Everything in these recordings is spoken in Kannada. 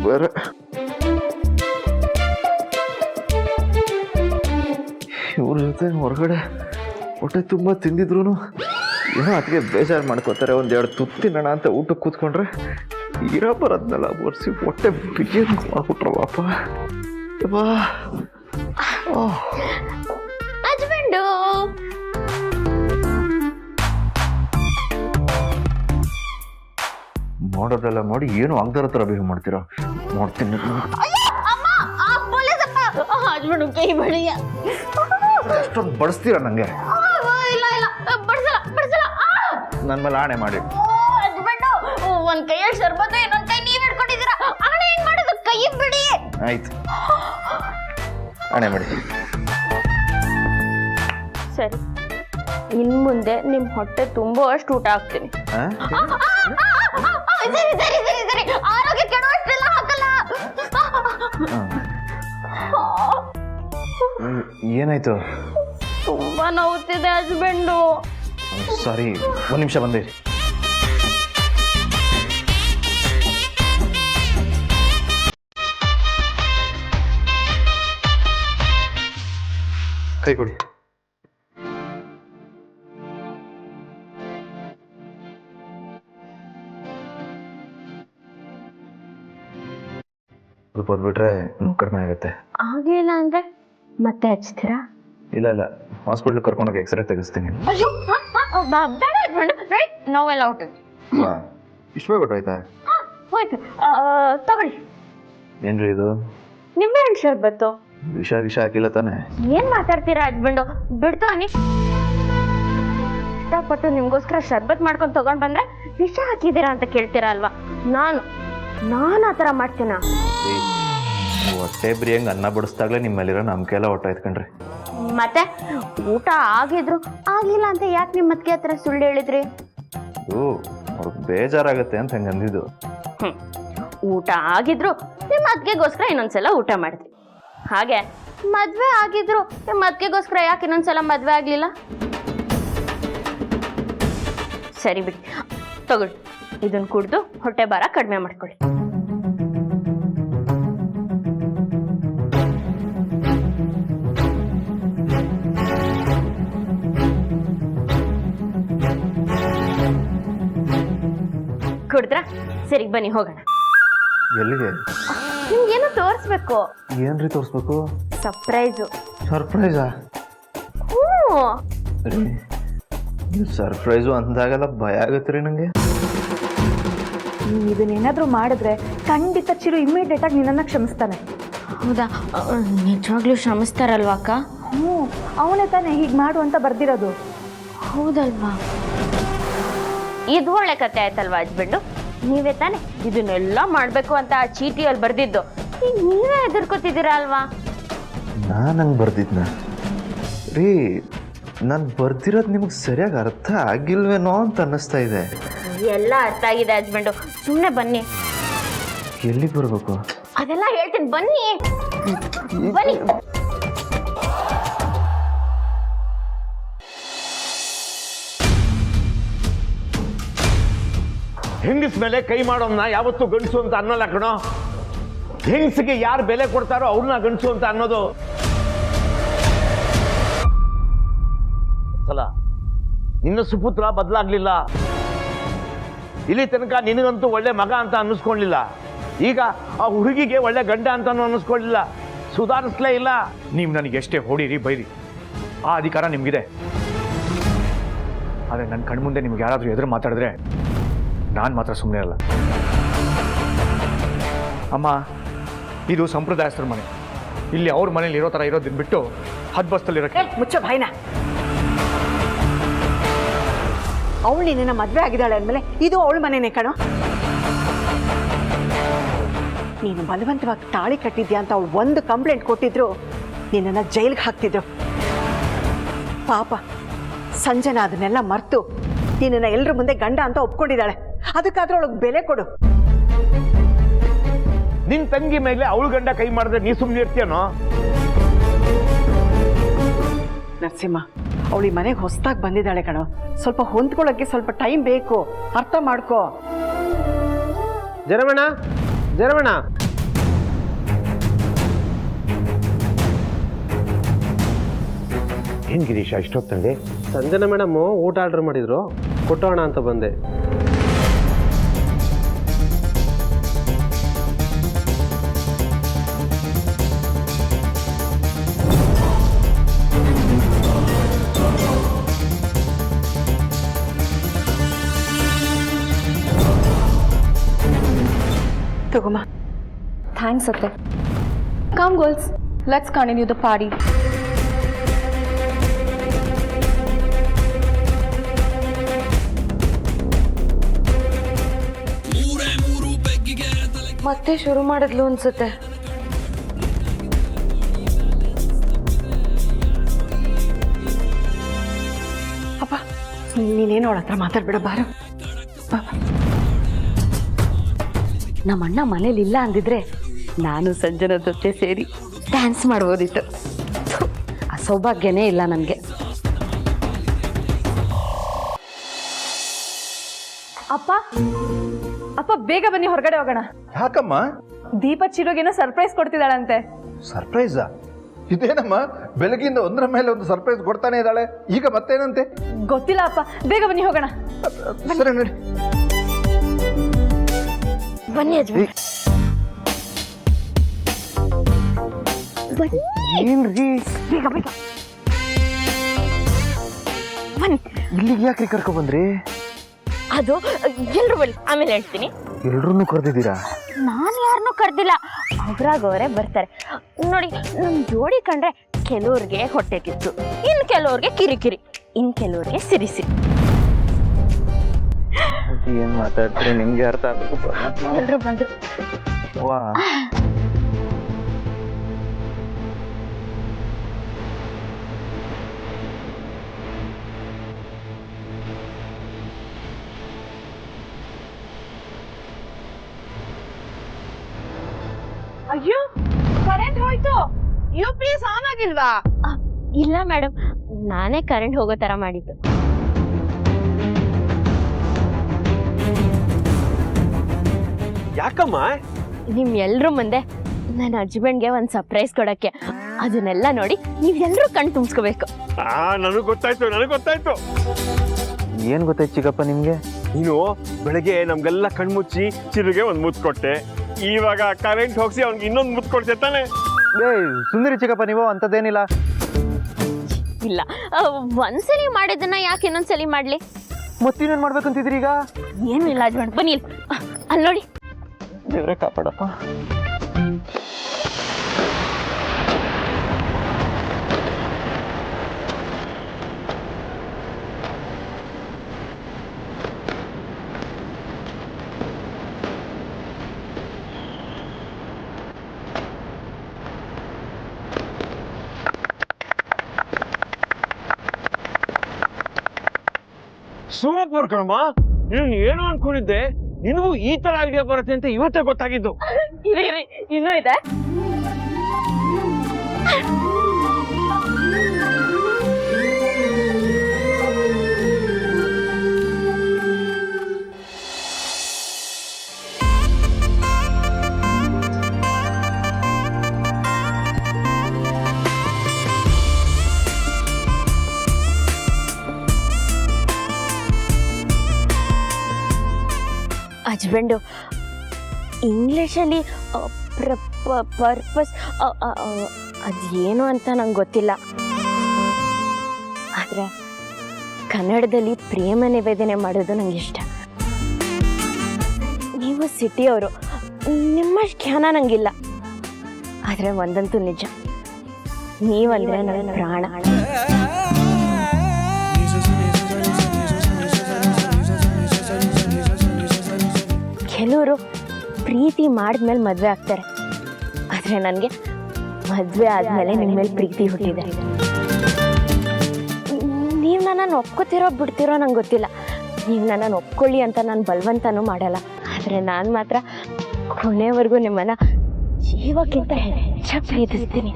ಬೇರೆ ಇವ್ರ ಜೊತೆ ಹೊರಗಡೆ ಹೊಟ್ಟೆ ತುಂಬ ತಿಂದಿದ್ರು ಏನೋ ಅದಕ್ಕೆ ಬೇಜಾರು ಮಾಡ್ಕೋತಾರೆ. ಒಂದೆರಡು ತುತ್ತು ತಿನ್ನೋಣ ಅಂತ ಊಟಕ್ಕೆ ಕೂತ್ಕೊಂಡ್ರೆ ಇರೋ ಬರೋದ್ನೆಲ್ಲ ಬರ್ಸಿ ಹೊಟ್ಟೆ ಬಿರಿಯಾನಿ ಮಾಡ್ಬಿಟ್ರಲ್ಲಪ್ಪ. ಹಸ್ಬೆಂಡು ಮಾಡೋದೆಲ್ಲ ಮಾಡಿ ಏನು ಆಗದಾರ ಥರ ಬಿಹೇವ್ ಮಾಡ್ತೀರಾ? ನೋಡ್ತೀನಿ. ಹಸ್ಬೆಂಡು ಕೈ ಬಡಿಯ ಅಷ್ಟೊಂದು ಬಡಿಸ್ತೀರಾ ನಂಗೆ? ಇಲ್ಲ ಇಲ್ಲ ಬಡ್ಸಲ್ಲ ಬಡ್ಸಲ್ಲ. ನನ್ನ ಮೇಲೆ ಆಣೆ ಮಾಡಿ. ಹಸ್ಬೆಂಡು ಒಂದ್ ಕೈಯಲ್ಲಿ ಶರ್ಬತ್ತು ಇನ್ನೊಂದ್ ಕೈ ನೀವ್ ಹಿಡ್ಕೊಂಡಿದ್ದೀರಾ. ಆಣೆ ಹೆಂಗ್ ಮಾಡೋದು? ಕೈ ಬಿಡಿ. ಆಯ್ತು, ಆಣೆ ಮಾಡಿ. ಸರಿ, ಇನ್ ಮುಂದೆ ನಿಮ್ ಹೊಟ್ಟೆ ತುಂಬಾ ಅಷ್ಟು ಊಟ ಹಾಕ್ತೀನಿ. ಸರಿ ಸರಿ ಸರಿ ಸರಿ, ಆರೋಗ್ಯ ಕೆಡುವಷ್ಟೆಲ್ಲ ಹಾಕಲ್ಲ. ಏನಾಯ್ತು? ತುಂಬಾ ನೋವುತ್ತಿದೆ ಹಸ್ಬೆಂಡು. ಸಾರಿ, ಒಂದು ನಿಮಿಷ ಬಂದೆ. ಕೈ ಕೊಡಿ. ಸ್ವಲ್ಪ ಹೊದ್ಬಿಟ್ರೆ ಕಡಿಮೆ ಆಗುತ್ತೆ. ಆಗಿಲ್ಲ ಅಂದ್ರೆ ಮತ್ತೆ ಹಚ್ತೀರಾ? ಇಲ್ಲ ಇಲ್ಲ, ಹಾಸ್ಪಿಟ್ಲ್ ಕರ್ಕೊಂಡೋಗಿ ಎಕ್ಸ್ರೇ ತೆಗಿಸ್ತೀನಿ. ನೋವೆಲ್ಲ ಔಟ್. ಇಷ್ಟು ಬೇಗ ಆಯ್ತಾ? ಹೋಯ್ತು, ತಗೊಳ್ಳಿ. ಏನ್ರಿ ಇದು? ನಿಂಬೆ ಹಣ್ಣು ಶರ್ಬತ್ತು. ವಿಷ ಹಾಕಿಲ್ಲ ತಾನೆ? ಏನ್ ಮಾತಾಡ್ತೀರಾ ಹಸ್ಬೆಂಡು? ಬಿಡ್ತಾನಿ. ಇಷ್ಟಪಟ್ಟು ನಿಮ್ಗೋಸ್ಕರ ಶರ್ಬತ್ ಮಾಡ್ಕೊಂಡು ತಗೊಂಡ್ ಬಂದ್ರೆ ವಿಷ ಹಾಕಿದ್ದೀರಾ ಅಂತ ಕೇಳ್ತೀರಾ ಅಲ್ವಾ? ನಾನು ಆತರ ಮಾಡ್ತೀನ? ಹೊಟ್ಟೆ ಬಿರಿಯಂಗ್ ಅನ್ನ ಬಡಿಸ್ದಾಗ್ಲೇ ನಿಮ್ಮಲ್ಲಿರೋ ನಂಬಿಕೆ ಎಲ್ಲ ಹೊಟ್ಟೆ ಆಯ್ತ್ಕೊಂಡ್ರಿ. ಮತ್ತೆ ಊಟ ಆಗಿದ್ರು ಆಗಿಲ್ಲ ಅಂತ ಯಾಕೆ ನಿಮ್ಮ ಅತ್ತಿಗೆ ಹತ್ರ ಸುಳ್ಳು ಹೇಳಿದ್ರಿ? ಅವ್ರಿಗೆ ಬೇಜಾರಾಗತ್ತೆ ಅಂತ ಹಂಗೆ ಅಂದಿದ್ದು. ಊಟ ಆಗಿದ್ರು ನಿಮ್ಮ ಅತ್ತಿಗೆಗೋಸ್ಕರ ಇನ್ನೊಂದ್ಸಲ ಊಟ ಮಾಡಿದ್ರಿ. ಹಾಗೆ ಮದ್ವೆ ಆಗಿದ್ರು ನಿಮ್ಮ ಅತ್ತಿಗೆಗೋಸ್ಕರ ಯಾಕೆ ಇನ್ನೊಂದ್ಸಲ ಮದ್ವೆ ಆಗ್ಲಿಲ್ಲ? ಸರಿ ಬಿಡಿ, ತಗೊಳ್ಳಿ. ಇದನ್ನ ಕುಡ್ದು ಹೊಟ್ಟೆ ಭಾರ ಕಡಿಮೆ ಮಾಡ್ಕೊಳ್ಳಿ. ಕುಡಿದ್ರಾ? ಸರಿ, ಬನ್ನಿ ಹೋಗೋಣ. ಎಲ್ಲಿಗೆ? ನಿಮ್ಗೇನೋ ತೋರಿಸ್ಬೇಕು. ಏನ್ರಿ ತೋರಿಸ್ಬೇಕು? ಸರ್ಪ್ರೈಸು. ಸರ್ಪ್ರೈಸಾ? ಸರ್ಪ್ರೈಸು ಅಂದಾಗೆಲ್ಲ ಭಯ ಆಗತ್ತೆ ರೀ ನನಗೆ. ನೀವು ಇದನ್ನೇನಾದರೂ ಮಾಡಿದ್ರೆ ಖಂಡಿತ ಚಿರು ಇಮ್ಮಿಡಿಯೇಟ್ ಆಗಿ ನಿನ್ನನ್ನು ಕ್ಷಮಿಸ್ತಾನೆ. ಹೌದಾ? ನಿಜವಾಗ್ಲೂ ಶ್ರಮಿಸ್ತಾರಲ್ವಾ ಅಕ್ಕ? ಅವನೇ ತಾನೇ ಹೀಗೆ ಮಾಡು ಅಂತ ಬರ್ದಿರೋದು. ಹೌದಲ್ವಾ? ಇದು ಒಳ್ಳೆ ಕತೆ ಆಯ್ತಲ್ವಾ ಹಸ್ಬೆಂಡು? ನೀವೇ ತಾನೆ ಇದನ್ನೆಲ್ಲ ಮಾಡ್ಬೇಕು ಅಂತ ಆ ಚೀಟಿಯಲ್ಲಿ ಬರ್ದಿದ್ದು. ಈಗ ನೀವೇ ಎದುರ್ಕೋತಿದ್ದೀರಾ ಅಲ್ವಾ? ನಾನು ಹಂಗೆ ಬರ್ದಿದ್ನ ರೀ? ನಾನು ಬರ್ದಿರೋದು ನಿಮಗೆ ಸರಿಯಾಗಿ ಅರ್ಥ ಆಗಿಲ್ವೇನೋ ಅಂತ ಅನ್ನಿಸ್ತಾ ಇದೆ. ಎಲ್ಲ ಅರ್ಥ ಆಗಿದೆ ಹಸ್ಬೆಂಡು, ಸುಮ್ಮನೆ ಬನ್ನಿ. ಎಲ್ಲಿಗೆ ಬರಬೇಕು? ಅದೆಲ್ಲ ಹೇಳ್ತೀನಿ, ಬನ್ನಿ ಬನ್ನಿ. ಹೆಂಗಸ್ ಮೇಲೆ ಕೈ ಮಾಡೋನ್ನ ಯಾವತ್ತೂ ಗಂಡಸು ಅಂತ ಅನ್ನೋಲ್ಲ ಕಣೋ. ಹೆಂಗಸಿಗೆ ಯಾರು ಬೆಲೆ ಕೊಡ್ತಾರೋ ಅವ್ರನ್ನ ಗಂಡಸು ಅಂತ ಅನ್ನೋದು. ಸಲ ನಿನ್ನ ಸುಪುತ್ರ ಬದಲಾಗ್ಲಿಲ್ಲ. ಇಲ್ಲಿ ತನಕ ನಿನಗಂತೂ ಒಳ್ಳೆ ಮಗ ಅಂತ ಅನ್ನಿಸ್ಕೊಳ್ಳಿಲ್ಲ. ಈಗ ಆ ಹುಡುಗಿಗೆ ಒಳ್ಳೆ ಗಂಡ ಅಂತಾನು ಅನ್ನಿಸ್ಕೊಳ್ಳಿಲ್ಲ. ಸುಧಾರಿಸ್ಲೇ ಇಲ್ಲ. ನೀವು ನನಗೆ ಎಷ್ಟೇ ಹೊಡೀರಿ ಬೈರಿ, ಆ ಅಧಿಕಾರ ನಿಮಗಿದೆ. ಆದರೆ ನನ್ನ ಕಣ್ಮುಂದೆ ನಿಮ್ಗೆ ಯಾರಾದರೂ ಎದುರು ಮಾತಾಡಿದ್ರೆ ನಾನು ಮಾತ್ರ ಸುಮ್ಮನೆ ಅಲ್ಲ. ಅಮ್ಮ, ಇದು ಸಂಪ್ರದಾಯಸ್ಥರ ಮನೆ. ಇಲ್ಲಿ ಅವ್ರ ಮನೇಲಿ ಇರೋ ಥರ ಇರೋದನ್ನ ಬಿಟ್ಟು ಹದ್ಬಸ್ತಲ್ಲಿರೋಕ್ಕೆ. ಮುಚ್ಚ ಬಾಯ್ನ. ಅವಳು ನಿನ್ನ ಮದುವೆ ಆಗಿದ್ದಾಳೆ ಅಂದಮೇಲೆ ಇದು ಅವಳ ಮನೆನೇ ಕಣೋ. ನೀನು ಬಲವಂತವಾಗಿ ತಾಳಿ ಕಟ್ಟಿದ್ಯಾ ಅಂತ ಅವಳು ಒಂದು ಕಂಪ್ಲೇಂಟ್ ಕೊಟ್ಟಿದ್ರು ನಿನ್ನನ್ನು ಜೈಲಿಗೆ ಹಾಕ್ತಿದ್ರು. ಪಾಪ ಸಂಜನಾ ಅದನ್ನೆಲ್ಲ ಮರೆತು ನಿನ್ನನ್ನು ಎಲ್ಲರ ಮುಂದೆ ಗಂಡ ಅಂತ ಒಪ್ಕೊಂಡಿದ್ದಾಳೆ. ಅದಕ್ಕಾದ್ರೂ ಅವಳಿಗೆ ಬೆಲೆ ಕೊಡು. ನಿನ್ ತಂಗಿ ಮೇಲೆ ಅವಳು ಗಂಡ ಕೈ ಮಾಡಿದ್ರೆ ನೀ ಸುಮ್ಮನೆ ಇರ್ತೀಯನೋ? ನರಸಿಂಹ, ಅವಳು ಈ ಮನೆಗೆ ಹೊಸದಾಗಿ ಬಂದಿದ್ದಾಳೆ ಕಣೋ. ಸ್ವಲ್ಪ ಹೊಂದ್ಕೊಳ್ಳೋಕ್ಕೆ ಸ್ವಲ್ಪ ಟೈಮ್ ಬೇಕು. ಅರ್ಥ ಮಾಡ್ಕೋ. ಜರಮಣ, ಜರಮಣ, ಏನು ಗಿರೀಶ ಇಷ್ಟೊತ್ತಂಡೆ? ಸಂಜನಾ ಮೇಡಮು ಊಟ ಆರ್ಡರ್ ಮಾಡಿದ್ರು, ಕೊಟ್ಟೋಣ ಅಂತ ಬಂದೆ. ತಗೋಮ್ಮ. Thanks, Atte. Come, girls. Let's continue the party. ಮತ್ತೆ ಶುರು ಮಾಡಿದ್ಲು ಅನ್ಸುತ್ತೆ. ಅಪ್ಪ ನೀನೇನು ಅವಳ ಹತ್ರ ಮಾತಾಡ್ಬೇಡ, ಬಾರು. ನಮ್ಮ ಅಣ್ಣ ಮನೇಲಿ ಇಲ್ಲ ಅಂದಿದ್ರೆ ನಾನು ಸಂಜನ ಜೊತೆ ಸೇರಿ ಡ್ಯಾನ್ಸ್ ಮಾಡ್ಬೋದಿತ್ತು. ಆ ಸೌಭಾಗ್ಯನೇ ಇಲ್ಲ ನನಗೆ. ಅಪ್ಪ ಅಪ್ಪ ಬೇಗ ಬನ್ನಿ, ಹೊರಗಡೆ ಹೋಗೋಣ. ಯಾಕಮ್ಮ? ದೀಪ ಚಿರುಗೇನೋ ಸರ್ಪ್ರೈಸ್ ಕೊಡ್ತಿದ್ದಾಳಂತೆ. ಸರ್ಪ್ರೈಸಾ? ಇದೇನಮ್ಮ ಬೆಳಗಿಂದ ಒಂದರ ಮೇಲೆ ಒಂದು ಸರ್ಪ್ರೈಸ್ ಕೊಡ್ತಾನೆ ಇದ್ದಾಳೆ, ಈಗ ಮತ್ತೇನಂತೆ? ಗೊತ್ತಿಲ್ಲ ಅಪ್ಪ, ಬೇಗ ಬನ್ನಿ ಹೋಗೋಣ. ಸರಿ ನೋಡಿ. ಬನ್ನಿ ಅಜ್ಜಿ. ಏನ್ರಿ ಬೇಗ ಬೇಗ ಬನ್ನಿ. ಇಲ್ಲಿಗೆ ಯಾಕ್ರಿ ಕರ್ಕೊ ಬಂದ್ರಿ? ಅದು ಎಲ್ರು ಬನ್ನಿ, ಆಮೇಲೆ ಹೇಳ್ತೀನಿ. ಎಲ್ರನ್ನೂ ಕರೆದಿದ್ದೀರಾ? ನಾನು ಯಾರನ್ನೂ ಕರೆದಿಲ್ಲ, ಅವರಾಗವರೇ ಬರ್ತಾರೆ. ನೋಡಿ, ನಮ್ಮ ಜೋಡಿ ಕಂಡ್ರೆ ಕೆಲವ್ರಿಗೆ ಹೊಟ್ಟೆ ಕಿತ್ತು, ಇನ್ನು ಕೆಲವ್ರಿಗೆ ಕಿರಿಕಿರಿ, ಇನ್ನು ಕೆಲವ್ರಿಗೆ ಸಿರಿಸಿ. ಏನ್ ಮಾತಾಡ್ತೀರಿ? ನಿಮ್ಗೆ ಅರ್ಥ ಆಗ್ಬೇಕು. ಎಲ್ರು ಬಂದ್ರು. ವಾ, ಅಯ್ಯೋ, ಕರೆಂಟ್ ಹೋಯ್ತು. UPS ಆನ್ ಆಗಿಲ್ವಾ? ಇಲ್ಲ ಮೇಡಮ್, ನಾನೇ ಕರೆಂಟ್ ಹೋಗೋ ತರ ಮಾಡಿದ್ದು. ಯಾಕಮ್ಮ? ನಿಮ್ ಎಲ್ರು ಮುಂದೆ ನನ್ನ ಹಸ್ಬೆಂಡ್ಗೆ ಒಂದು ಸರ್ಪ್ರೈಸ್ ಕೊಡಕ್ಕೆ. ಅದನ್ನೆಲ್ಲ ನೋಡಿ ನೀವೆಲ್ಲರೂ ಕಣ್ ತುಂಬಿಸ್ಕೋಬೇಕು. ನನಗೆ ಗೊತ್ತಾಯ್ತು. ಏನ್ ಗೊತ್ತಾಯ್ತು ಚಿಕ್ಕಪ್ಪ ನಿಮ್ಗೆ? ನೀನು ಬೆಳಗ್ಗೆ ನಮ್ಗೆಲ್ಲ ಕಣ್ಮುಚ್ಚಿ ಚಿರುಗೆ ಒಂದು ಮುತ್ತು ಕೊಟ್ಟೆ, ಇವಾಗ ಕರೆಂಟ್ ಹೋಗಿಸಿ ಅವ್ನಿಗೆ ಇನ್ನೊಂದು ಮುತ್ತು ಕೊಡ್ತೆ ತಾನೆ? ಸುಂದರಿ ಚಿಕ್ಕಪ್ಪ, ನೀವು ಅಂತದೇನಿಲ್ಲ. ಇಲ್ಲ, ಒಂದ್ಸಲಿ ಮಾಡಿದ್ದನ್ನ ಯಾಕೆ ಇನ್ನೊಂದ್ಸಲಿ ಮಾಡ್ಲಿ? ಮತ್ತಿನ್ನೇನ್ ಮಾಡ್ಬೇಕಂತಿದ್ರಿ ಈಗ? ಏನು ಇಲ್ಲ ಹಸ್ಬೆಂಡ್, ಬನ್ನಿ ಇಲ್ಲಿ. ಅಲ್ಲಿ ನೋಡಿ. ದೇವ್ರೆ ಕಾಪಾಡಪ್ಪ. ಸೂಪರ್ ಕಣಮ್ಮ. ನೀನು ಏನು ಅನ್ಕೊಂಡಿದ್ದೆ, ನಿನಗೂ ಈ ತರ ಐಡಿಯಾ ಬರುತ್ತೆ ಅಂತ ಇವತ್ತೇ ಗೊತ್ತಾಗಿದ್ದು. ಇನ್ನೂ ಇದೆ. ಹಸ್ಬೆಂಡು ಇಂಗ್ಲೀಷಲ್ಲಿ ಪರ್ಪಸ್ ಅದೇನು ಅಂತ ನಂಗೆ ಗೊತ್ತಿಲ್ಲ, ಆದರೆ ಕನ್ನಡದಲ್ಲಿ ಪ್ರೇಮ ನಿವೇದನೆ ಮಾಡೋದು ನಂಗೆ ಇಷ್ಟ. ನೀವು ಸಿಟಿಯವರು, ನಿಮ್ಮಷ್ಟು ಜ್ಞಾನ ನಂಗಿಲ್ಲ, ಆದರೆ ಒಂದಂತೂ ನಿಜ, ನೀವಂದ್ರೆ ನನ್ನ ಪ್ರಾಣ. ಕೆಲವರು ಪ್ರೀತಿ ಮಾಡಿದ್ಮೇಲೆ ಮದುವೆ ಆಗ್ತಾರೆ, ಆದರೆ ನನಗೆ ಮದುವೆ ಆದಮೇಲೆ ನಿಮ್ಮ ಮೇಲೆ ಪ್ರೀತಿ ಹುಟ್ಟಿದೆ. ನೀವು ನನ್ನನ್ನು ಒಪ್ಕೋತಿರೋ ಬಿಡ್ತಿರೋ ನಂಗೆ ಗೊತ್ತಿಲ್ಲ, ನೀವು ನನ್ನನ್ನು ಒಪ್ಕೊಳ್ಳಿ ಅಂತ ನಾನು ಬಲವಂತನೂ ಮಾಡಲ್ಲ, ಆದರೆ ನಾನು ಮಾತ್ರ ಕೊನೆವರೆಗೂ ನಿಮ್ಮನ್ನು ಜೀವಕ್ಕಿಂತ ಹೆಚ್ಚಾಗಿ ಪ್ರೀತಿಸ್ತೀನಿ.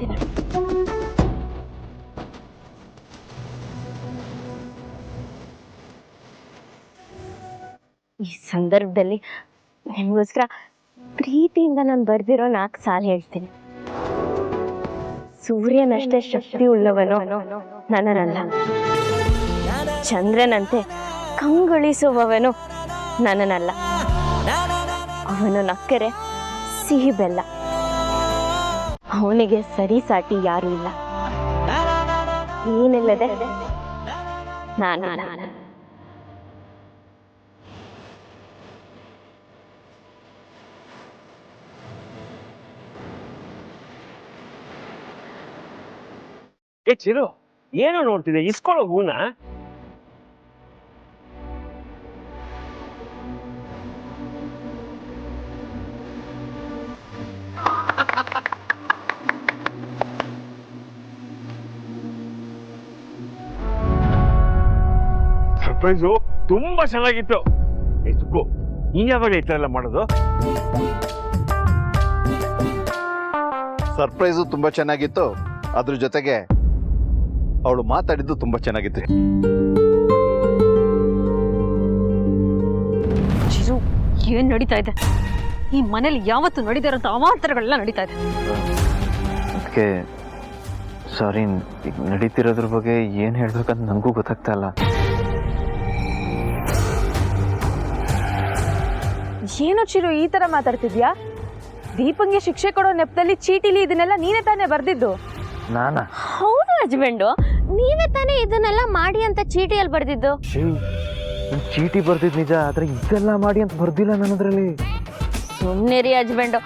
ಈ ಸಂದರ್ಭದಲ್ಲಿ ನಿಮಗೋಸ್ಕರ ಪ್ರೀತಿಯಿಂದ ನಾನು ಬರೆದಿರೋ 4 ಸಾಲು ಹೇಳ್ತೀನಿ. ಸೂರ್ಯನಷ್ಟೇ ಶಕ್ತಿ ಉಳ್ಳವನು ನನ್ನನಲ್ಲ. ಚಂದ್ರನಂತೆ ಕಂಗೊಳಿಸುವವನು ನನ್ನನಲ್ಲ. ಅವನು ನಕ್ಕರೆ ಸಿಹಿ ಬೆಲ್ಲ. ಅವನಿಗೆ ಸರಿ ಸಾಟಿ ಯಾರೂ ಇಲ್ಲ. ಏನಿಲ್ಲದೆ ನಾನು. ಏ ಚಿರು, ಏನೋ ನೋಡ್ತಿದ್ದೆ, ಇಸ್ಕೊಳ್ಳೋ ಹೂನ. ಸರ್ಪ್ರೈಸು ತುಂಬಾ ಚೆನ್ನಾಗಿತ್ತು. ಏ ಸುಕ್ಕು, ನೀನ್ ಯಾವಾಗ ಈ ತರ ಎಲ್ಲ ಮಾಡೋದು? ಸರ್ಪ್ರೈಸು ತುಂಬ ಚೆನ್ನಾಗಿತ್ತು. ಅದ್ರ ಜೊತೆಗೆ ಅವಳು ಮಾತಾಡಿದ್ದು ತುಂಬ ಚೆನ್ನಾಗಿತ್ತು. ಚಿರು, ಏನ್ ನಡೀತಾ ಇದೆ ಈ ಮನೇಲಿ? ಯಾವತ್ತು ನಡೀತಾ ಇರೋಂಥ ಅವಾಂತರಗಳೆಲ್ಲ ನಡೀತಾ ಇದೆ. ಅದಕ್ಕೆ ಸಾರಿ, ಈಗ ನಡೀತಿರೋದ್ರ ಬಗ್ಗೆ ಏನು ಹೇಳ್ಬೇಕಂತ ನನಗೂ ಗೊತ್ತಾಗ್ತಾ ಇಲ್ಲ. ಏನೋ ಚಿರು ಈ ತರ ಮಾತಾಡ್ತಿದ್ಯಾ? ದೀಪಂಗೆ ಶಿಕ್ಷೆ ಕೊಡೋ ನೆಪದಲ್ಲಿ ಚೀಟಿಲಿ ಇದನ್ನೆಲ್ಲ ನೀನೇ ತಾನೇ ಬರ್ದಿದ್ದು? ನಾನಾ? ಹೌದು ಹಸ್ಬೆಂಡು, ನೀವೇ ತಾನೇ ಇದನ್ನೆಲ್ಲ ಮಾಡಿ ಅಂತ ಚೀಟಿಯಲ್ಲಿ ಬರ್ದಿದ್ದು. ಚೀಟಿ ಬರ್ದಿದ್ದು ನಿಜ, ಆದ್ರೆ ಇದೆಲ್ಲ ಮಾಡಿ ಅಂತ ಬರ್ದಿಲ್ಲ ನನ್ನದ್ರಲ್ಲಿ. ಸುಮ್ಮನೆ ಹಸ್ಬೆಂಡು,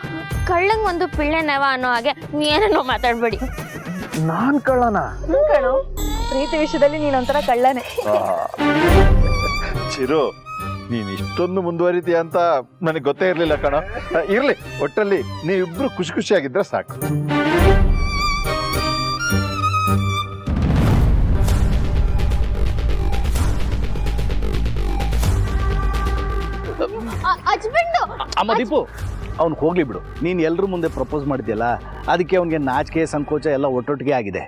ಕಳ್ಳಂಗ್ ಒಂದು ಪಿಳ್ಳೆ ನೆವ ಅನ್ನೋ ಹಾಗೆ ಏನೇನೋ ಮಾತಾಡ್ಬೇಡಿ. ನಾನ್ ಕಳ್ಳನ? ಕಣೋ, ಪ್ರೀತಿ ವಿಷಯದಲ್ಲಿ ನೀನೊಂಥರ ಕಳ್ಳನೇ. ಚಿರು, ನೀನ್ ಇಷ್ಟೊಂದು ಮುಂದುವರಿತೀಯ ಅಂತ ನನಗೆ ಗೊತ್ತೇ ಇರ್ಲಿಲ್ಲ ಕಣ. ಇರ್ಲಿ, ಒಟ್ಟಲ್ಲಿ ನೀವಿಬ್ರು ಖುಷಿ ಖುಷಿಯಾಗಿದ್ರೆ ಸಾಕು. ಹಸ್ಬೆಂಡು, ಅಮ್ಮ ದೀಪು, ಅವ್ನು ಹೋಗ್ಲಿ ಬಿಡು. ನೀನು ಎಲ್ಲರ ಮುಂದೆ ಪ್ರಪೋಸ್ ಮಾಡಿದ್ಯಲ್ಲ, ಅದಕ್ಕೆ ಅವನಿಗೆ ನಾಚಿಕೆ ಸಂಕೋಚ ಎಲ್ಲ ಒಟ್ಟೊಟ್ಟಿಗೆ ಆಗಿದೆ.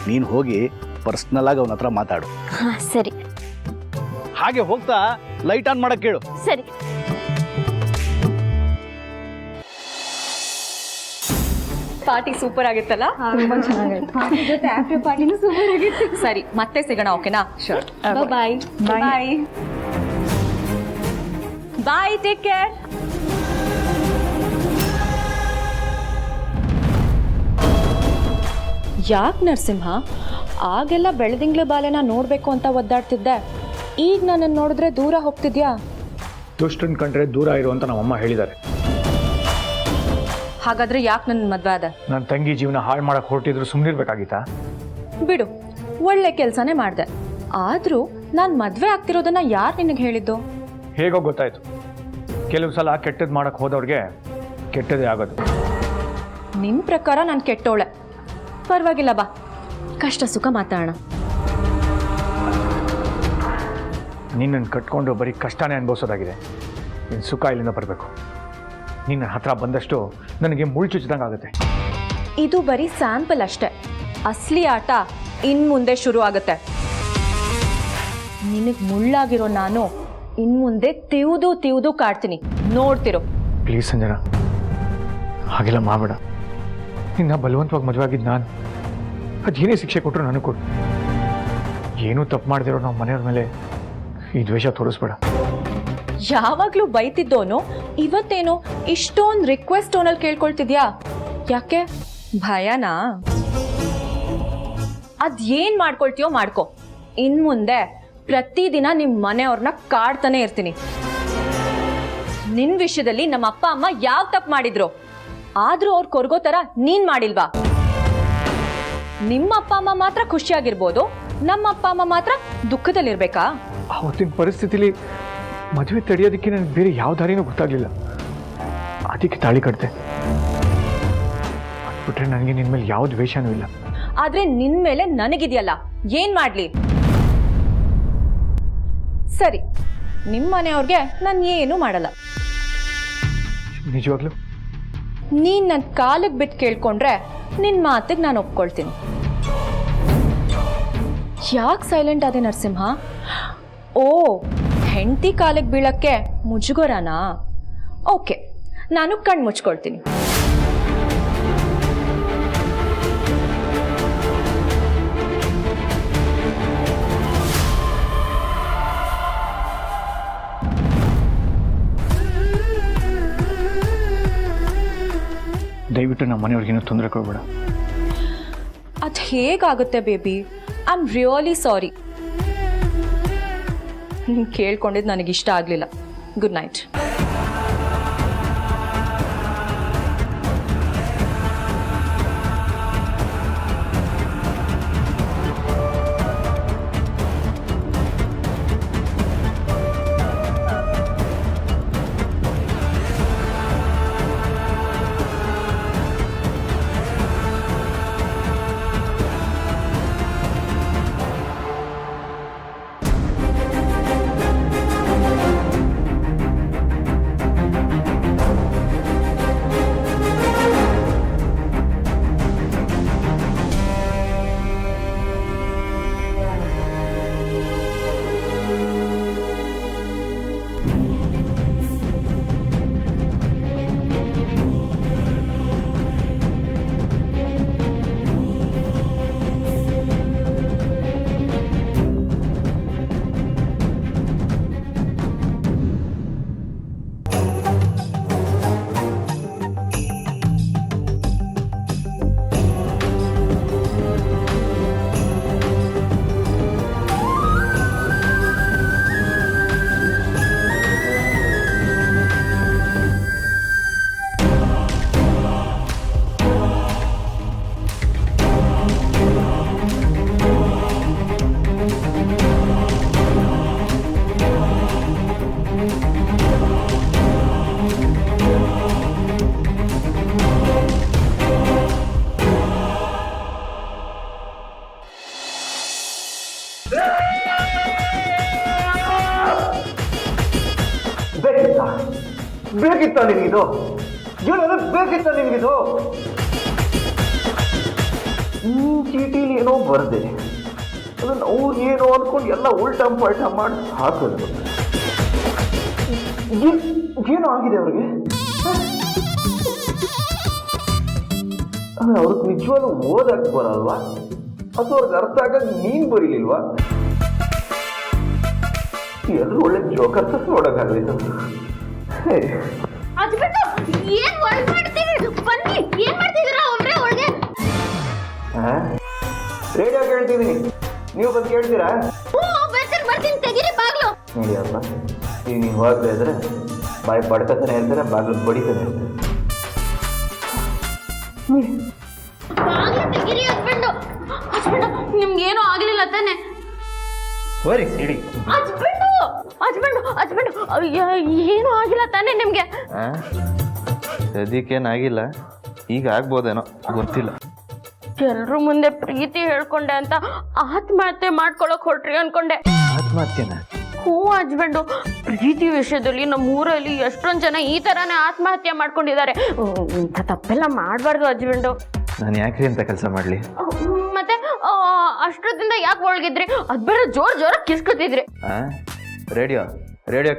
ನೀನು ಹೋಗಿ ಪರ್ಸ್ನಲ್ ಆಗಿ ಅವನ ಹತ್ರ ಮಾತಾಡು. ಸರಿ ಹಾಗೆ ಹೋಗ್ತಾ ಲೈಟ್ ಆನ್ ಮಾಡಕ್ ಕೇಳು. ಸರಿ. ಪಾರ್ಟಿ ಸೂಪರ್ ಆಗಿತ್ತಲ್ಲ? ತುಂಬಾ ಚೆನ್ನಾಗಿತ್ತು. ಸರಿ, ಮತ್ತೆ ಸಿಗೋಣ, ಓಕೆನಾ? ಶೋರ್. ಬಾಯ್ ಬಾಯ್ ಬಾಯ್, ಟೇಕ್ ಕೇರ್. ಯಾಕೆ ನರಸಿಂಹ ಆಗೆಲ್ಲ ಬೆಳದಿಂಗ್ಳ ಬಾಲೆನ ನೋಡ್ಬೇಕು ಅಂತ ಒದ್ದಾಡ್ತಿದ್ದೆ, ಈಗ ನನ್ನನ್ನು ನೋಡಿದ್ರೆ ದೂರ ಹೋಗ್ತಿದ್ಯಾ? ದುಷ್ಟನ್ ಕಂಡ್ರೆ ದೂರ ಇರು ಅಂತ ನಮ್ಮಮ್ಮ ಹೇಳಿದ್ದಾರೆ. ಹಾಗಾದ್ರೆ ಯಾಕೆ ನನ್ನ ಮದ್ವೆ ಆದ? ನನ್ನ ತಂಗಿ ಜೀವನ ಹಾಳು ಮಾಡಕ್ ಹೊರಟಿದ್ರು ಸುಮ್ಮನಿರ್ಬೇಕಾಗಿತ್ತಾ? ಬಿಡು, ಒಳ್ಳೆ ಕೆಲಸನೇ ಮಾಡಿದೆ. ಆದ್ರೂ ನಾನು ಮದ್ವೆ ಆಗ್ತಿರೋದನ್ನ ಯಾರು ನಿನಗೆ ಹೇಳಿದ್ದು? ಹೇಗೋ ಗೊತ್ತಾಯ್ತು. ಕೆಲವು ಸಲ ಕೆಟ್ಟದ್ದು ಮಾಡಕ್ ಹೋದವ್ರಿಗೆ ಕೆಟ್ಟದೇ ಆಗೋದು. ನಿನ್ನ ಪ್ರಕಾರ ನಾನು ಕೆಟ್ಟೋಳೆ. ಪರವಾಗಿಲ್ಲ, ಬಾ, ಕಷ್ಟ ಸುಖ ಮಾತಾಡೋಣ. ನಿನ್ನನ್ನು ಕಟ್ಕೊಂಡು ಬರೀ ಕಷ್ಟನೇ ಅನುಭವಿಸೋದಾಗಿದೆ. ನಿನ್ನ ಸುಖ ಇಲ್ಲಿಂದ ಬರಬೇಕು. ನಿನ್ನ ಹತ್ರ ಬಂದಷ್ಟು ನನಗೆ ಮುಳ್ಚುಚ್ಚಿದಂಗೆ ಆಗುತ್ತೆ. ಇದು ಬರೀ ಸ್ಯಾಂಪಲ್ ಅಷ್ಟೇ. ಅಸಲಿ ಆಟ ಇನ್ ಮುಂದೆ ಶುರು ಆಗುತ್ತೆ. ನಿನಗೆ ಮುಳ್ಳಾಗಿರೋ ನಾನು ಇನ್ ಮುಂದೆ ತಿವಿದು ಕಾಡ್ತೀನಿ, ನೋಡ್ತಿರೋ. ಪ್ಲೀಸ್ ಸಂಜನಾ, ಹಾಗೆಲ್ಲ ಮಾಡಬೇಡ. ನಿನ್ನ ಬಲವಂತವಾಗಿ ಮದುವೆ ಆಗಿದ್ದು ನಾನು. ಅದೇನೇ ಶಿಕ್ಷೆ ಕೊಟ್ಟರು ನನಗೆ ಕೊಡು. ಏನೂ ತಪ್ಪು ಮಾಡದಿರೋ ನಾವು ಮನೆಯವ್ರ ಮೇಲೆ ಈ ದ್ವೇಷ ತೋರಿಸ್ಬೇಡ. ಯಾವಾಗ್ಲೂ ಬೈತಿದ್ದೋನು ಇವತ್ತೇನೋ ಇಷ್ಟೊಂದು ರಿಕ್ವೆಸ್ಟ್ ಟೋನಲ್ಲಿ ಕೇಳ್ಕೊಳ್ತಿದ್ಯಾ? ಯಾಕೆ, ಭಯನಾ? ಅದೇನ್ ಮಾಡ್ಕೊಳ್ತೀಯೋ ಮಾಡ್ಕೊ. ಇನ್ ಮುಂದೆ ಪ್ರತಿದಿನ ನಿಮ್ ಮನೆಯವ್ರನ್ನ ಕಾಡ್ತಾನೆ ಇರ್ತೀನಿ. ನಿನ್ ವಿಷಯದಲ್ಲಿ ನಮ್ಮ ಅಪ್ಪ ಅಮ್ಮ ಯಾವ ತಪ್ಪು ಮಾಡಿದ್ರು, ಆದ್ರೂ ಅವ್ರು ಕೊರ್ಗೋ ತರ ನೀನ್ ಮಾಡಿಲ್ವಾ? ನಿಮ್ಮ ಅಪ್ಪ ಅಮ್ಮ ಮಾತ್ರ ಖುಷಿಯಾಗಿರ್ಬೋದು, ನಮ್ಮ ಅಪ್ಪ ಅಮ್ಮ ಮಾತ್ರ ದುಃಖದಲ್ಲಿರ್ಬೇಕಾ? ಆವತ್ತಿನ ಪರಿಸ್ಥಿತಿಲಿ ಮದುವೆ ತಡೆಯೋದಕ್ಕೆ ನನಗೆ ಬೇರೆ ಯಾವ ದಾರಿನೂ ಗೊತ್ತಾಗ್ಲಿಲ್ಲ. ಅದಕ್ಕೆ ತಾಳಿ ಕಟ್ತೆ. ಅದ್ಬಿಟ್ರೆ ನನಗೆ ನಿನ್ನ ಮೇಲೆ ಯಾವ ದ್ವೇಷನೂ ಇಲ್ಲ. ಆದ್ರೆ ನಿನ್ ಮೇಲೆ ನನಗಿದೆಯಲ್ಲ, ಏನ್ ಮಾಡ್ಲಿ? ಸರಿ, ನಿಮ್ಮ ಮನೆಯವ್ರಿಗೆ ನಾನು ಏನು ಮಾಡಲ್ಲ. ನಿಜವಾಗ್ಲೂ? ನೀನ್ ನನ್ನ ಕಾಲಿಗೆ ಬಿಟ್ಟು ಕೇಳ್ಕೊಂಡ್ರೆ ನಿನ್ ಮಾತಿಗೆ ನಾನು ಒಪ್ಕೊಳ್ತೀನಿ. ಯಾಕೆ ಸೈಲೆಂಟ್ ಆದೆ ನರಸಿಂಹ? ಓ, ಹೆಂಡತಿ ಕಾಲಿಗೆ ಬೀಳಕ್ಕೆ ಮುಜುಗರನಾ? ಓಕೆ, ನಾನು ಕಣ್ಣು ಮುಚ್ಕೊಳ್ತೀನಿ. ದಯವಿಟ್ಟು ನಮ್ಮ ಮನೆಯವ್ರಿಗೇನು ತೊಂದರೆ ಕೊಡಬೇಡ. ಅದು ಹೇಗಾಗುತ್ತೆ baby? I am really sorry. ನೀನು ಕೇಳ್ಕೊಂಡಿದ್ದು ನನಗಿಷ್ಟ ಆಗಲಿಲ್ಲ. Good night. ಬೇಕಿತ್ತ ನಿನಗಿದು? ಬೇಕಿತ್ತ ನಿನಗಿದು? ಚೀಟಿಲಿ ಏನೋ ಬರ್ದೆ, ಅದನ್ನು ಅವ್ರು ಏನೋ ಅನ್ಕೊಂಡು ಎಲ್ಲ ಉಲ್ಟಾ ಪಲ್ಟಾ ಮಾಡಿ ಹಾಕೋದು. ಏನೋ ಆಗಿದೆ ಅವ್ರಿಗೆ. ಅವ್ರಿಗೆ ನಿಜವಾಗ್ಲೂ ಓದಕ್ ಬರಲ್ವಾ? ಅಥವಾ ಅವ್ರಿಗೆ ಅರ್ಥ ಆಗ ನೀನ್ ಬರೀಲಿಲ್ವಾ? ಎಲ್ಲರೂ ಒಳ್ಳೆ ಜೋಕರ್ ನೋಡಕ್ಕಾಗಲಿಲ್ಲ. ರೇಡಿಯೋ ಕೇಳ್ತಿದ್ದೀನಿ, ನೀವು ಬಂದು ಕೇಳ್ತೀರಾ? ನೋಡಿ ಅಪ್ಪ, ಈಗ ನೀವು ಹೋಗ್ತಾ ಇದ್ರೆ ಬಾಯಿ ಪಡ್ಕತಾನೆ ಹೇಳ್ತಾರೆ, ಬಾಗಿಲು ಬಡಿತಾನೆ ಹೇಳ್ತಾರೆ. ನಿಮ್ಗೇನು ಆಗ್ಲಿಲ್ಲ ತಾನೆ? ಹೋರಿ ಸಿಡಿ. ಏನು ಆಗಿಲ್ಲ ತಾನೆ ನಿಮ್ಗೆ? ಸದ್ಯಕ್ಕೇನಾಗಿಲ್ಲ, ಈಗ ಆಗ್ಬೋದೇನೋ ಗೊತ್ತಿಲ್ಲ. ಎಲ್ರ ಮುಂದೆ ಪ್ರೀತಿ ಹೇಳ್ಕೊಂಡೆ ಅಂತ ಆತ್ಮಹತ್ಯೆ ಮಾಡ್ಕೊಳಕ್ ಹೊರಟ್ರಿ ಅನ್ಕೊಂಡೆ. ಆತ್ಮಹತ್ಯೆನ? ಹ್ಞೂ ಹಸ್ಬೆಂಡು, ಪ್ರೀತಿ ವಿಷಯದಲ್ಲಿ ನಮ್ಮ ಊರಲ್ಲಿ ಎಷ್ಟೊಂದು ಜನ ಈ ಥರನೇ ಆತ್ಮಹತ್ಯೆ ಮಾಡ್ಕೊಂಡಿದ್ದಾರೆ. ಇಂಥ ತಪ್ಪೆಲ್ಲ ಮಾಡಬಾರ್ದು ಹಸ್ಬೆಂಡು. ನಾನು ಯಾಕ್ರಿ ಅಂತ ಕೆಲಸ ಮಾಡಲಿ? ಮತ್ತೆ ಅಷ್ಟೊತ್ತಿಂದ ಯಾಕೆ ಒಳಗಿದ್ರಿ? ಅದು ಬೇರೆ ಜೋರಾಗಿ ಕಿಸ್ಕೊತಿದ್ರಿ. ರೇಡಿಯೋ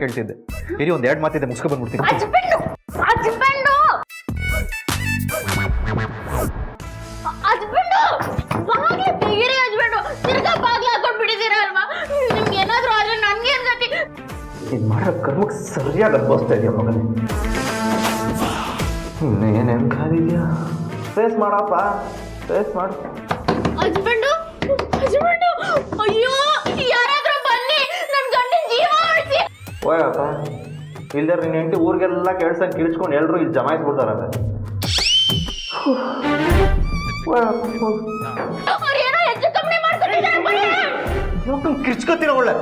ಕೇಳ್ತಿದ್ದೆ. ಇರಿ, ಒಂದು 2 ಮಾತಿದೆ, ಮುಗಿಸ್ಕೊ ಬಂದ್ಬಿಡ್ತೀನಿ. ಹಸ್ಬೆಂಡು ಹಸ್ಬೆಂಡು ಬಾಗ್ಲ ತೆಗೀರಿ ಹಸ್ಬೆಂಡು. ತಿರ್ಗಾ ಬಾಗ್ಲ ಹಾಕೊಂಡ್ಬಿಟ್ಟಿದ್ದೀರಾ ಅಲ್ವಾ? ನಿಮ್ಗೆ ಏನಾದರೂ ಆದ್ರೆ ನನ್ಗೇನ್ ಗತಿ? ಇದು ಮಾಡೋ ಕರ್ಮಕ್ಕೆ ಸರಿಯಾಗಿ ಅನ್ಬೋಸ್ತಾ ಇದೆಯಾ ಮಗನೇ? ಇನ್ನೇನೇನು ಕಾದಿದ್ಯಾ? ಫೇಸ್ ಮಾಡಪ್ಪ, ಫೇಸ್ ಮಾಡು. ಹಸ್ಬೆಂಡು ಅಯ್ಯೋ, ಯಾರಾದ್ರೂ ಬನ್ನಿ, ನನ್ನ ಗಂಡನ ಜೀವ ಉಳಿಸಿ. ಹೋಯಪ್ಪ, ಇಲ್ದಾರ ನಿನ್ನ ಹೆಂಡತಿ ಊರಿಗೆಲ್ಲ ಕೇಳ್ಸಂಗೆ ಕಿಳಿಸ್ಕೊಂಡು ಎಲ್ಲರೂ ಇಲ್ಲಿ ಜಮಾಯಿಸ್ಬಿಡ್ತಾರ. ಅವ್ರೇನೋ ಹೆಚ್ಚು ಕಮ್ಮಿ ಮಾಡ್ಕೊಂಡಿದ್ದಾರೆ. ಕಿರ್ಚ್ಕೊತೀರ ಒಳ್ಳೆ.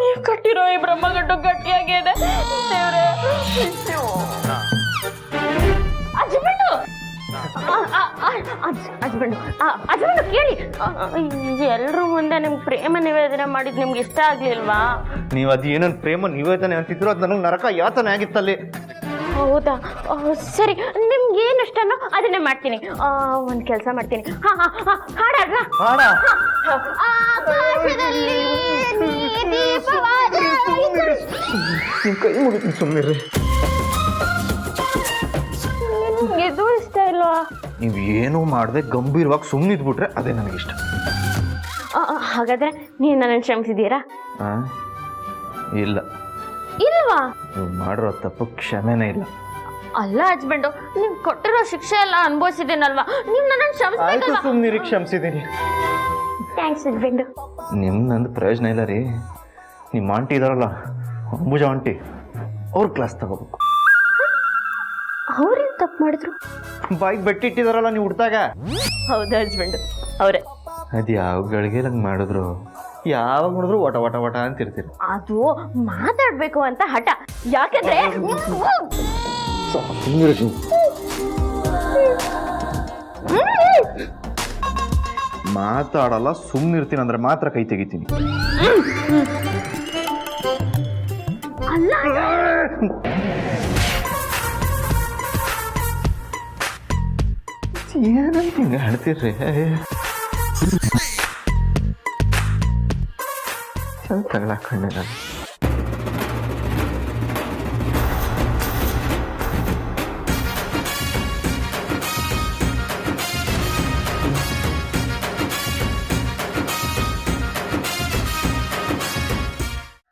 ನೀವು ಕಟ್ಟಿರೋ ಈ ಬ್ರಹ್ಮಗಡ್ಡು ಗಟ್ಟಿಯಾಗಿದೆ ದೇವ್ರೆ. ಹಸ್ಬೆಂಡು ಕೇಳಿ, ಎಲ್ರೂ ಮುಂದೆ ನಿಮ್ಗೆ ಪ್ರೇಮ ನಿವೇದನೆ ಮಾಡಿದ್ ನಿಮ್ಗೆ ಇಷ್ಟ ಆಗ್ಲಿಲ್ವಾ? ನೀವು ಅದು ಏನನ್ನ ಪ್ರೇಮ ನಿವೇದನೆ ಅಂತಿದ್ರು, ಅದು ನನಗೆ ನರಕ ಯಾತನೆ ಆಗಿತ್ತಲ್ಲಿ. ಹೌದಾ? ಸರಿ, ನಿಮ್ಗೆ ಏನು ಇಷ್ಟನೋ ಅದನ್ನೇ ಮಾಡ್ತೀನಿ. ಒಂದು ಕೆಲಸ ಮಾಡ್ತೀನಿ. ಹಾಡಾಡ್ರ? ಕೈ ಮುಗಿತೀನಿ, ಸುಮ್ಮನಿರ್ರಿ. ಇದು ಇಷ್ಟ ಇಲ್ವಾ? ನೀವು ಏನೂ ಮಾಡದೆ ಗಂಭೀರವಾಗಿ ಸುಮ್ಮನಿದ್ಬಿಟ್ರೆ ಅದೇ ನನಗಿಷ್ಟ. ಹಾಗಾದ್ರೆ ನೀವು ನನ್ನನ್ನು ಕ್ಷಮಿಸಿದ್ದೀರಾ? ಇಲ್ಲ. ಇಲ್ವಾ? ನೀವು ಮಾಡಿರೋ ತಪ್ಪು ಕ್ಷಮೆನೇ ಇಲ್ಲ. ಅಲ್ಲ ಹಸ್ಬೆಂಡು ನೀವು ಕೊಟ್ಟಿರೋ ಶಿಕ್ಷೆ ಎಲ್ಲ ಅನುಭವಿಸಿದ್ದೀನಲ್ವಾ ನೀವು ನನ್ನ ಕ್ಷಮಿಸ್ಬೇಕಲ್ವಾ? ಸುಮ್ಮನೆ ಕ್ಷಮಿಸಿದ್ದೀನಿ. Thanks husband. ನಿಮ್ನಂದು ಪ್ರಯೋಜನ ಇಲ್ಲ ರೀ. ನಿಮ್ಮ ಆಂಟಿ ಇದಾರಲ್ಲ, ಅಂಬುಜಾ ಆಂಟಿ, ಅವ್ರ ಕ್ಲಾಸ್ ತಗೋಬೇಕು. ಅವ್ರೇನು ತಪ್ಪು ಮಾಡಿದ್ರು? ಬಾಯಿಗೆ ಬೆಟ್ಟಿಟ್ಟಿದಾರಲ್ಲ ನೀವು ಹುಡ್ತಾಗ. ಹೌದು ಹಸ್ಬೆಂಡು, ಅವರೇ. ಅದು ಯಾವ ಗಳಿಗೆ ಹಂಗೆ ಮಾಡಿದ್ರು, ಯಾವಾಗ ನೋಡಿದ್ರು ವಟ ವಟ ವಟ ಅಂತಿರ್ತೀರಿ. ಅದು ಮಾತಾಡ್ಬೇಕು ಅಂತ ಹಠ. ಯಾಕಂದ್ರೆ ಮಾತಾಡಲ್ಲ, ಸುಮ್ಮನಿರ್ತೀನಿ ಅಂದ್ರೆ ಮಾತ್ರ ಕೈ ತೆಗಿತೀನಿ. ಅಲ್ಲ ಏನಂತ ಹಿಂಗೆ ಹೇಳ್ತೀರ್ರಿ? ಚಂದ ತಗೊಳಕಣ್ಣೆ ನಾನು.